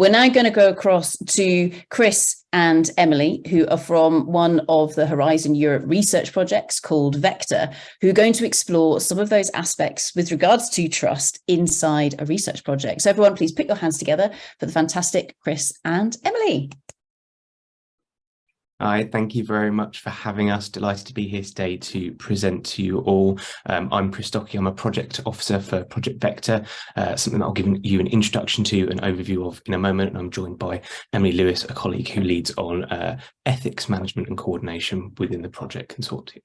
We're now going to go across to Chris and Emily, who are from one of the Horizon Europe research projects called Vector, who are going to explore some of those aspects with regards to trust inside a research project. So everyone, please put your hands together for the fantastic Chris and Emily. Hi, thank you very much for having us. Delighted to be here today to present to you all. I'm Chris Stockey. I'm a project officer for Project Vector, something that I'll give you an introduction to, an overview of in a moment. And I'm joined by Emily Lewis, a colleague who leads on ethics management and coordination within the project consortium.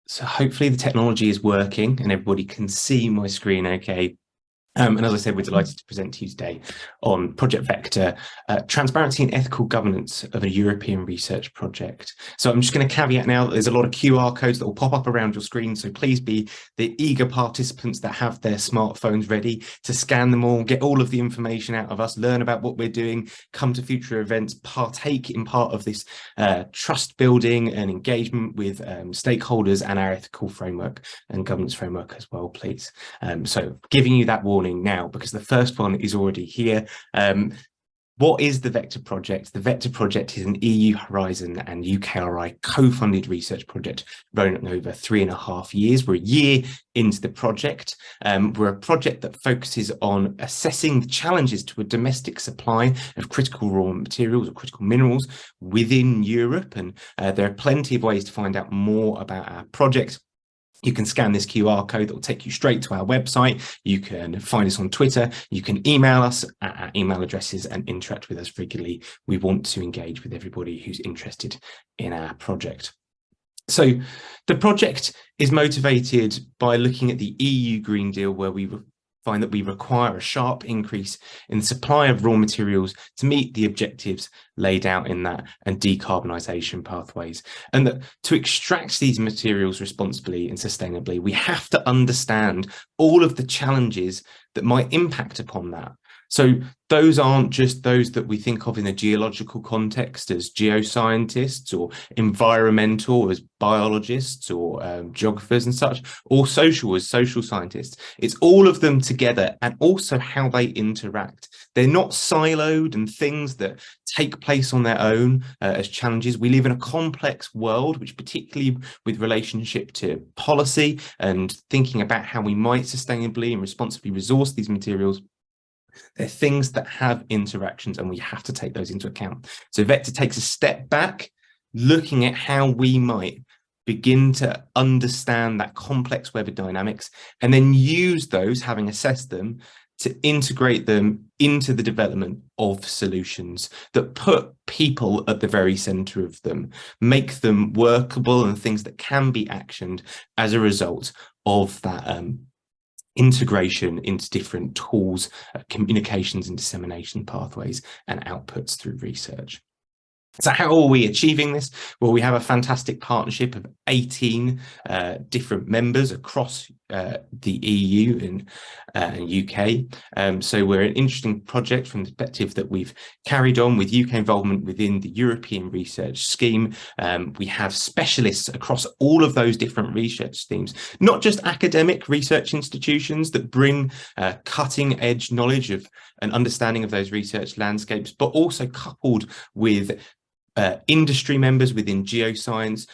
So hopefully the technology is working and everybody can see my screen okay. And as I said, we're delighted to present to you today on Project Vector, transparency and ethical governance of a European research project. So I'm just going to caveat now that there's a lot of QR codes that will pop up around your screen. So please be the eager participants that have their smartphones ready to scan them all, get all of the information out of us, learn about what we're doing, come to future events, partake in part of this trust building and engagement with stakeholders and our ethical framework and governance framework as well, please. So giving you that warning now, because the first one is already here. What is the Vector project? The Vector project is an EU Horizon and UKRI co-funded research project running over 3.5 years. We're a year into the project. We're a project that focuses on assessing the challenges to a domestic supply of critical raw materials or critical minerals within Europe. And there are plenty of ways to find out more about our project. You can scan this QR code that will take you straight to our website. You can find us on Twitter. You can email us at our email addresses and interact with us regularly. We want to engage with everybody who's interested in our project. So the project is motivated by looking at the EU Green Deal, where we find that we require a sharp increase in the supply of raw materials to meet the objectives laid out in that and decarbonisation pathways. And that to extract these materials responsibly and sustainably, we have to understand all of the challenges that might impact upon that. So those aren't just those that we think of in the geological context as geoscientists or environmental as biologists or geographers and such, or social as social scientists. It's all of them together and also how they interact. They're not siloed and things that take place on their own as challenges. We live in a complex world, which particularly with relationship to policy and thinking about how we might sustainably and responsibly resource these materials. They're things that have interactions and we have to take those into account. So Vector takes a step back, looking at how we might begin to understand that complex web of dynamics and then use those, having assessed them, to integrate them into the development of solutions that put people at the very center of them, make them workable and things that can be actioned as a result of that integration into different tools, communications and dissemination pathways and outputs through research. So how are we achieving this? Well, we have a fantastic partnership of 18 different members across the EU and UK. So we're an interesting project from the perspective that we've carried on with UK involvement within the European research scheme. We have specialists across all of those different research schemes, not just academic research institutions that bring cutting edge knowledge of and understanding of those research landscapes, but also coupled with industry members within geoscience,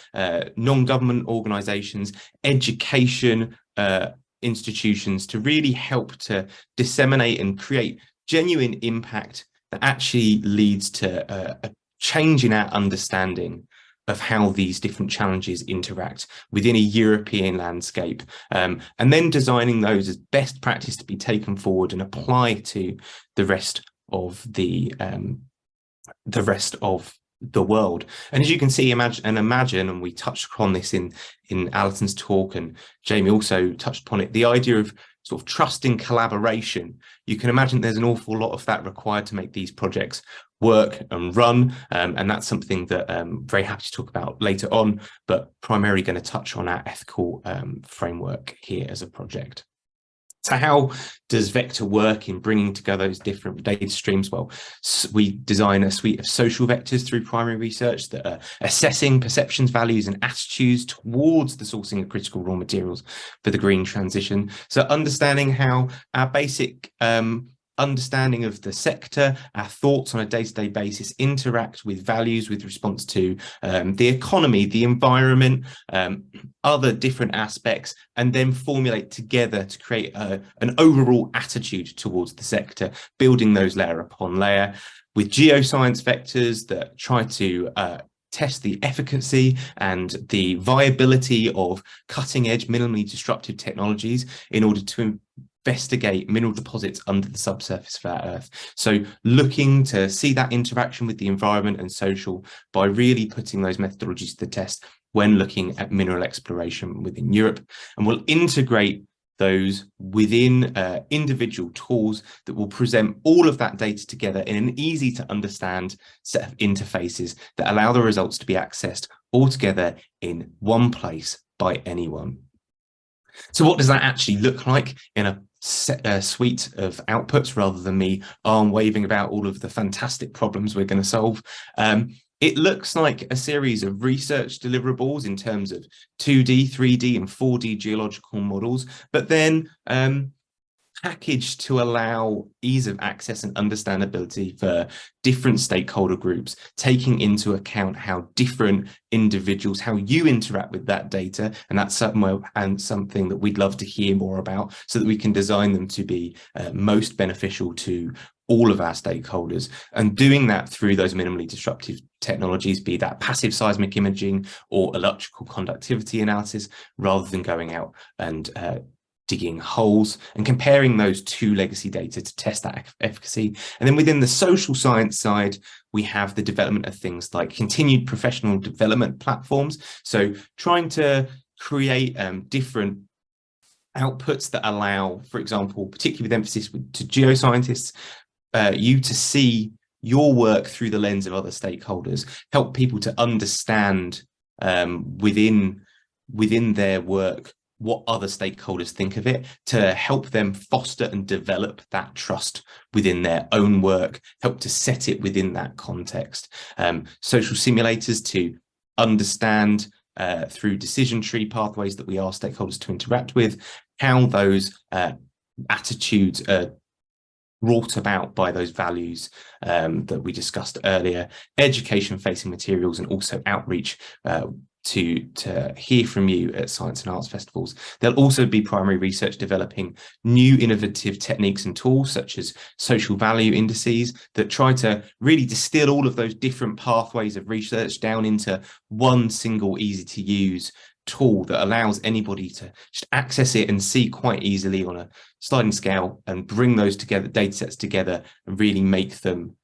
non-government organisations, education institutions, to really help to disseminate and create genuine impact that actually leads to a change in our understanding of how these different challenges interact within a European landscape, and then designing those as best practice to be taken forward and apply to the rest of the world. And as you can see, imagine, and we touched upon this in Alison's talk, and Jamie also touched upon it, the idea of sort of trust in collaboration. You can imagine there's an awful lot of that required to make these projects work and run, and that's something that I'm very happy to talk about later on, but primarily going to touch on our ethical framework here as a project. So how does Vector work in bringing together those different data streams? Well, we design a suite of social vectors through primary research that are assessing perceptions, values and attitudes towards the sourcing of critical raw materials for the green transition. So understanding how our basic understanding of the sector, our thoughts on a day-to-day basis, interact with values with response to the economy, the environment, other different aspects, and then formulate together to create an overall attitude towards the sector, building those layer upon layer with geoscience vectors that try to test the efficacy and the viability of cutting-edge, minimally disruptive technologies in order to investigate mineral deposits under the subsurface of our Earth. So looking to see that interaction with the environment and social by really putting those methodologies to the test when looking at mineral exploration within Europe. And we'll integrate those within individual tools that will present all of that data together in an easy to understand set of interfaces that allow the results to be accessed all together in one place by anyone. So what does that actually look like in a suite of outputs, rather than me arm waving about all of the fantastic problems we're going to solve? It looks like a series of research deliverables in terms of 2D, 3D and 4D geological models, but then packaged to allow ease of access and understandability for different stakeholder groups, taking into account how different individuals, how you interact with that data. And that's something that we'd love to hear more about, so that we can design them to be most beneficial to all of our stakeholders, and doing that through those minimally disruptive technologies, be that passive seismic imaging or electrical conductivity analysis, rather than going out and digging holes, and comparing those two legacy data to test that efficacy. And then within the social science side, we have the development of things like continued professional development platforms. So trying to create different outputs that allow, for example, particularly with emphasis to geoscientists, you to see your work through the lens of other stakeholders, help people to understand within their work what other stakeholders think of it, to help them foster and develop that trust within their own work, help to set it within that context. Social simulators to understand through decision tree pathways that we ask stakeholders to interact with, how those attitudes are brought about by those values that we discussed earlier, education facing materials, and also outreach to hear from you at science and arts festivals. There'll also be primary research developing new innovative techniques and tools, such as social value indices, that try to really distill all of those different pathways of research down into one single easy to use tool that allows anybody to just access it and see quite easily on a sliding scale, and bring those together, data sets together, and really make them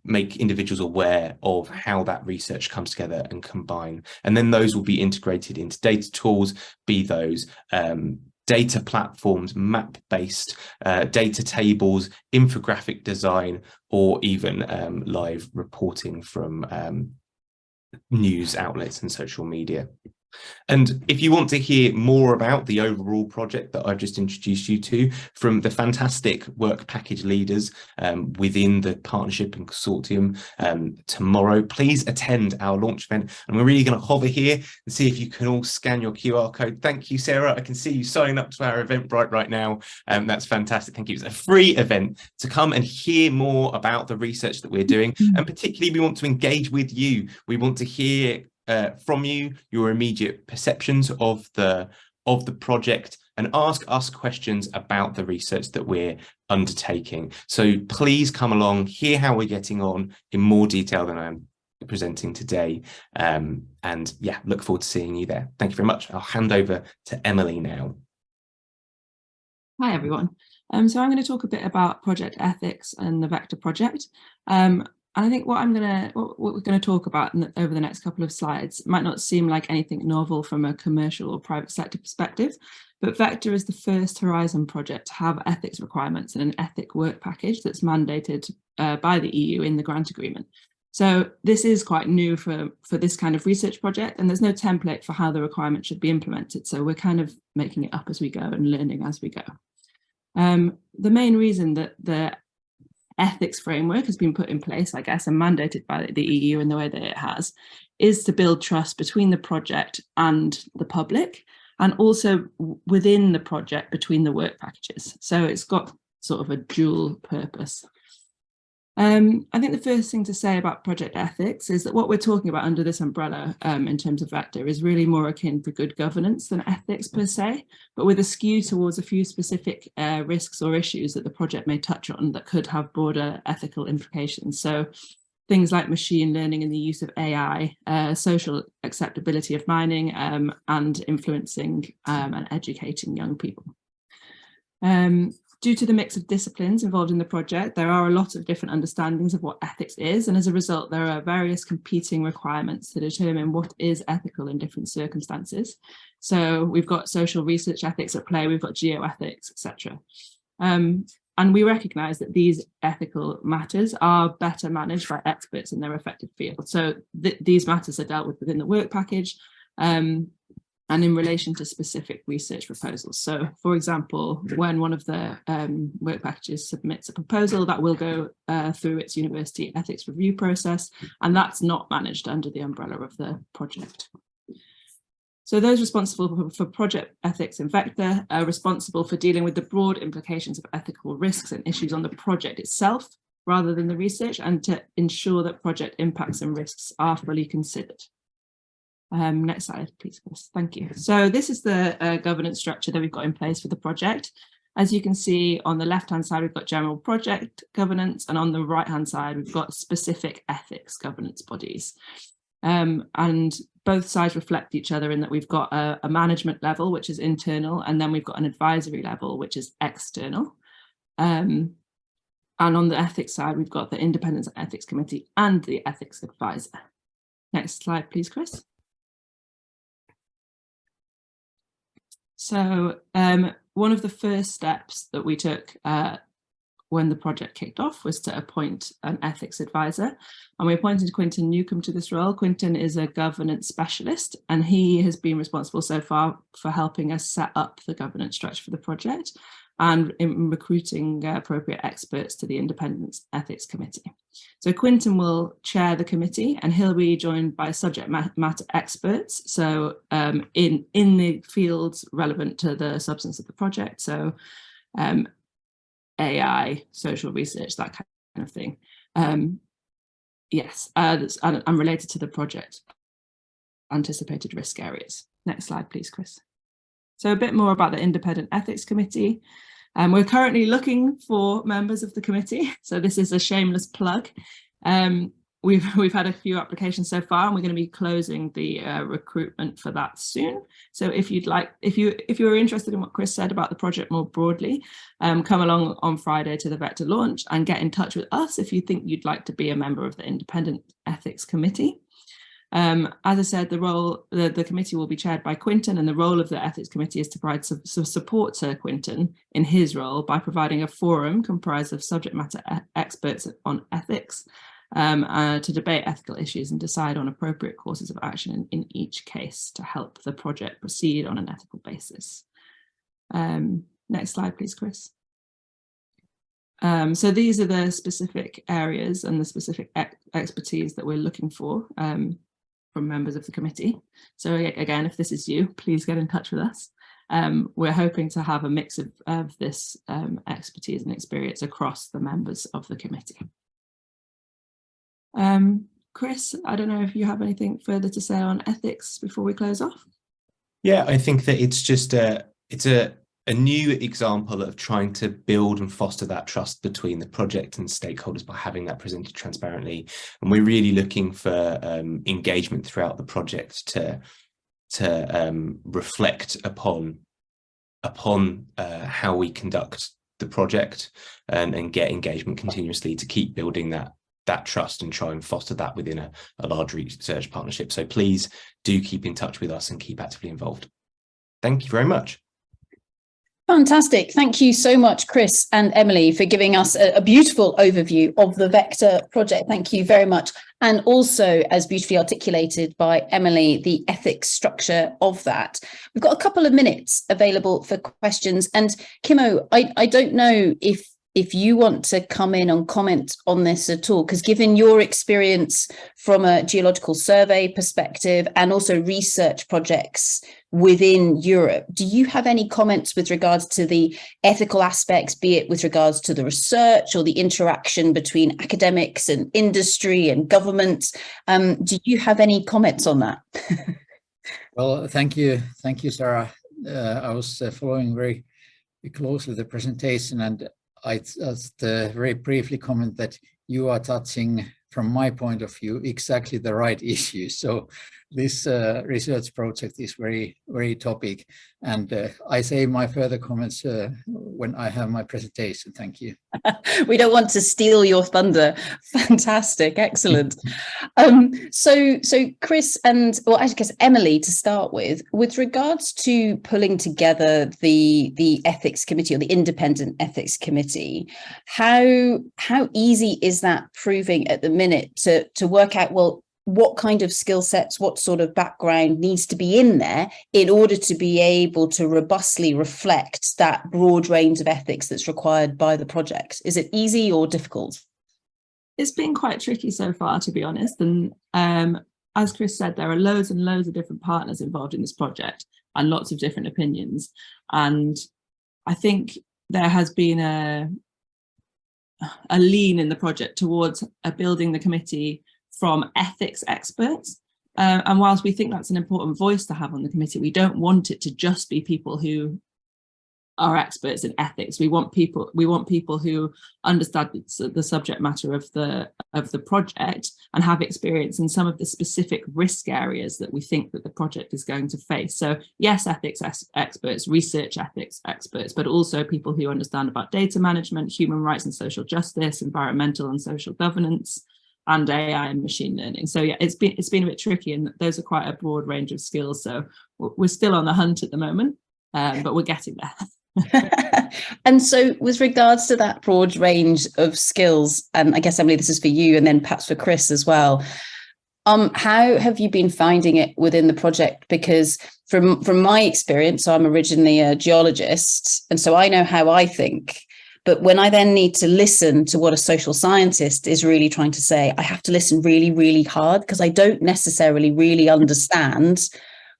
make individuals aware of how that research comes together and combine. And then those will be integrated into data tools, be those data platforms, map-based data tables, infographic design, or even live reporting from news outlets and social media. And if you want to hear more about the overall project that I've just introduced you to from the fantastic work package leaders within the partnership and consortium tomorrow, please attend our launch event. And we're really going to hover here and see if you can all scan your QR code. Thank you, Sarah. I can see you signing up to our Eventbrite right now. That's fantastic. Thank you. It's a free event to come and hear more about the research that we're doing. And particularly, we want to engage with you. We want to hear from you your immediate perceptions of the project, and ask us questions about the research that we're undertaking. So please come along, hear how we're getting on in more detail than I'm presenting today, and yeah, look forward to seeing you there. Thank you very much. I'll hand over to Emily now. Hi everyone. So I'm going to talk a bit about project ethics and the Vector project. I think what we're going to talk about over the next couple of slides might not seem like anything novel from a commercial or private sector perspective, but Vector is the first Horizon project to have ethics requirements and an ethic work package that's mandated by the EU in the grant agreement. So this is quite new for this kind of research project, and there's no template for how the requirement should be implemented. So we're kind of making it up as we go and learning as we go. The main reason that the ethics framework has been put in place, I guess, and mandated by the EU in the way that it has, is to build trust between the project and the public, and also within the project between the work packages. So it's got sort of a dual purpose. I think the first thing to say about project ethics is that what we're talking about under this umbrella in terms of Vector is really more akin to good governance than ethics per se, but with a skew towards a few specific risks or issues that the project may touch on that could have broader ethical implications. So things like machine learning and the use of AI, social acceptability of mining, and influencing and educating young people. Due to the mix of disciplines involved in the project, there are a lot of different understandings of what ethics is, and as a result, there are various competing requirements to determine what is ethical in different circumstances. So we've got social research ethics at play, we've got geoethics, etc. And we recognise that these ethical matters are better managed by experts in their respective field. So these matters are dealt with within the work package, and in relation to specific research proposals. So, for example, when one of the work packages submits a proposal, that will go through its university ethics review process, and that's not managed under the umbrella of the project. So those responsible for project ethics in Vector are responsible for dealing with the broad implications of ethical risks and issues on the project itself, rather than the research, and to ensure that project impacts and risks are fully considered. Next slide, please, Chris. Thank you. So this is the governance structure that we've got in place for the project. As you can see, on the left-hand side, we've got general project governance, and on the right-hand side, we've got specific ethics governance bodies. And both sides reflect each other in that we've got a management level, which is internal, and then we've got an advisory level, which is external. And on the ethics side, we've got the Independence Ethics Committee and the Ethics Advisor. Next slide, please, Chris. So one of the first steps that we took when the project kicked off was to appoint an ethics advisor, and we appointed Quinton Newcomb to this role. Quinton is a governance specialist, and he has been responsible so far for helping us set up the governance structure for the project and in recruiting appropriate experts to the Independence Ethics Committee. So Quinton will chair the committee, and he'll be joined by subject matter experts, so in the fields relevant to the substance of the project, so AI, social research, that kind of thing. Yes, and related to the project anticipated risk areas. Next slide, please, Chris. So a bit more about the Independent Ethics Committee. We're currently looking for members of the committee, so this is a shameless plug. We've had a few applications so far, and we're going to be closing the recruitment for that soon. So if you're interested in what Chris said about the project more broadly, come along on Friday to the Vector launch and get in touch with us if you think you'd like to be a member of the Independent Ethics Committee. As I said, the committee will be chaired by Quinton, and the role of the Ethics Committee is to provide some support to Quinton in his role by providing a forum comprised of subject matter experts on ethics to debate ethical issues and decide on appropriate courses of action in each case to help the project proceed on an ethical basis. Next slide, please, Chris. So these are the specific areas and the specific expertise that we're looking for from members of the committee. So again, if this is you, please get in touch with us. We're hoping to have a mix of this expertise and experience across the members of the committee. Chris, I don't know if you have anything further to say on ethics before we close off. Yeah, I think that it's just it's a new example of trying to build and foster that trust between the project and stakeholders by having that presented transparently. And we're really looking for engagement throughout the project to reflect upon how we conduct the project and get engagement continuously to keep building that trust and try and foster that within a large research partnership. So please do keep in touch with us and keep actively involved. Thank you very much. Fantastic. Thank you so much, Chris and Emily, for giving us a beautiful overview of the Vector project. Thank you very much. And also, as beautifully articulated by Emily, the ethics structure of that. We've got a couple of minutes available for questions. And Kimo, I don't know if if you want to come in and comment on this at all, because given your experience from a geological survey perspective and also research projects within Europe, do you have any comments with regards to the ethical aspects, be it with regards to the research or the interaction between academics and industry and government? Do you have any comments on that? Well, thank you, Sarah. I was following very closely the presentation, and I just very briefly comment that you are touching, from my point of view, exactly the right issue. So this research project is very, very topic, and I say my further comments when I have my presentation. Thank you. We don't want to steal your thunder. Fantastic, excellent. So Chris and, well, I guess Emily, to start with regards to pulling together the ethics committee or the independent ethics committee, how easy is that proving at the minute to work out, well, what kind of skill sets, what sort of background needs to be in there in order to be able to robustly reflect that broad range of ethics that's required by the project? Is it easy or difficult? It's been quite tricky so far, to be honest. And as Chris said, there are loads and loads of different partners involved in this project and lots of different opinions. And I think there has been a lean in the project towards building the committee from ethics experts. And whilst we think that's an important voice to have on the committee, we don't want it to just be people who are experts in ethics. We want people who understand the subject matter of the project and have experience in some of the specific risk areas that we think that the project is going to face. So yes, ethics experts, research ethics experts, but also people who understand about data management, human rights and social justice, environmental and social governance, and AI and machine learning. So yeah, it's been a bit tricky, and those are quite a broad range of skills. So we're still on the hunt at the moment, but we're getting there. And so with regards to that broad range of skills, and I guess, Emily, this is for you, and then perhaps for Chris as well, how have you been finding it within the project? Because from my experience, so I'm originally a geologist, and so I know how I think. But when I then need to listen to what a social scientist is really trying to say, I have to listen really, really hard because I don't necessarily really understand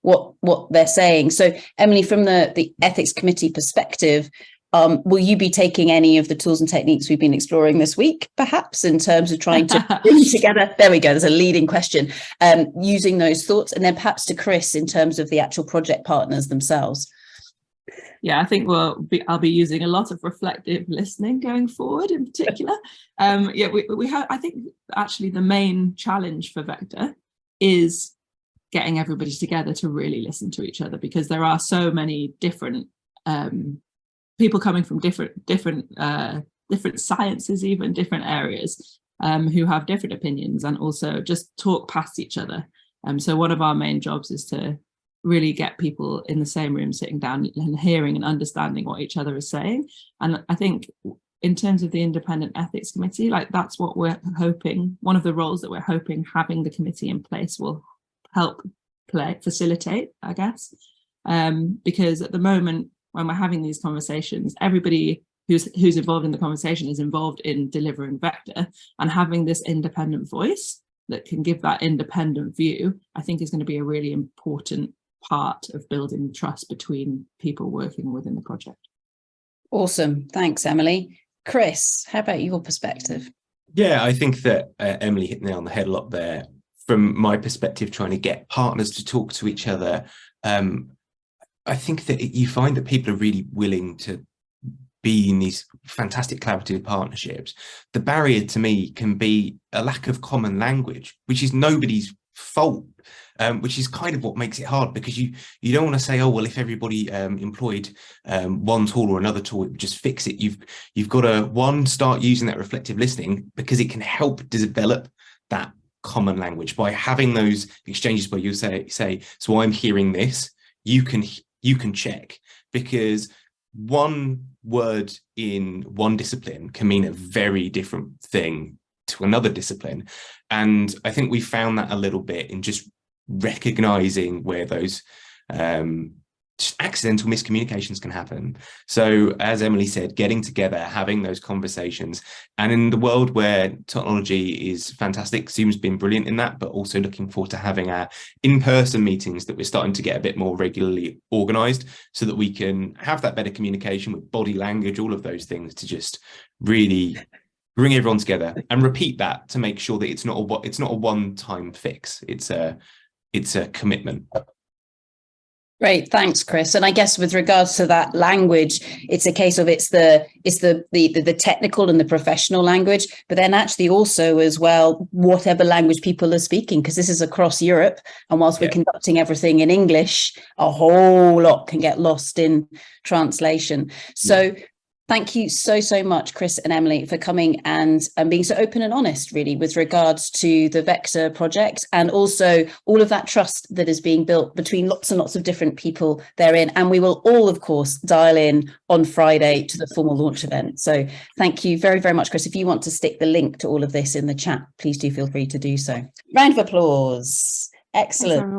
what they're saying. So, Emily, from the ethics committee perspective, will you be taking any of the tools and techniques we've been exploring this week, perhaps, in terms of trying to bring together? There we go. There's a leading question. Using those thoughts, and then perhaps to Chris in terms of the actual project partners themselves. Yeah, I think I'll be using a lot of reflective listening going forward in particular. Yeah, we have, I think actually the main challenge for Vector is getting everybody together to really listen to each other, because there are so many different people coming from different sciences, even different areas, who have different opinions and also just talk past each other. So one of our main jobs is to really get people in the same room, sitting down and hearing and understanding what each other is saying. And I think in terms of the independent ethics committee, like that's what we're hoping, one of the roles that we're hoping having the committee in place will help facilitate, I guess. Because at the moment, when we're having these conversations, everybody who's involved in the conversation is involved in delivering Vector, and having this independent voice that can give that independent view, I think is going to be a really important part of building trust between people working within the project. Awesome. Thanks, Emily. Chris, how about your perspective? Yeah, I think that Emily hit the nail on the head a lot there. From my perspective, trying to get partners to talk to each other, I think that you find that people are really willing to be in these fantastic collaborative partnerships. The barrier to me can be a lack of common language, which is nobody's fault, which is kind of what makes it hard, because you don't want to say, oh, well, if everybody employed one tool or another tool, it would just fix it. You've got to start using that reflective listening, because it can help develop that common language by having those exchanges where you say, so I'm hearing this, you can check, because one word in one discipline can mean a very different thing to another discipline. And I think we found that a little bit in just recognizing where those accidental miscommunications can happen. So as Emily said, getting together, having those conversations, and in the world where technology is fantastic, Zoom's been brilliant in that, but also looking forward to having our in-person meetings that we're starting to get a bit more regularly organized so that we can have that better communication with body language, all of those things to just really bring everyone together and repeat that to make sure that it's not a one-time fix. It's a commitment. Great, thanks, Chris. And I guess with regards to that language, it's a case of it's the technical and the professional language, but then actually also as well, whatever language people are speaking, because this is across Europe. And whilst we're conducting everything in English, a whole lot can get lost in translation. So thank you so much, Chris and Emily, for coming and being so open and honest, really, with regards to the Vector project and also all of that trust that is being built between lots and lots of different people therein. And we will all, of course, dial in on Friday to the formal launch event. So thank you very, very much, Chris. If you want to stick the link to all of this in the chat, please do feel free to do so. Round of applause. Excellent.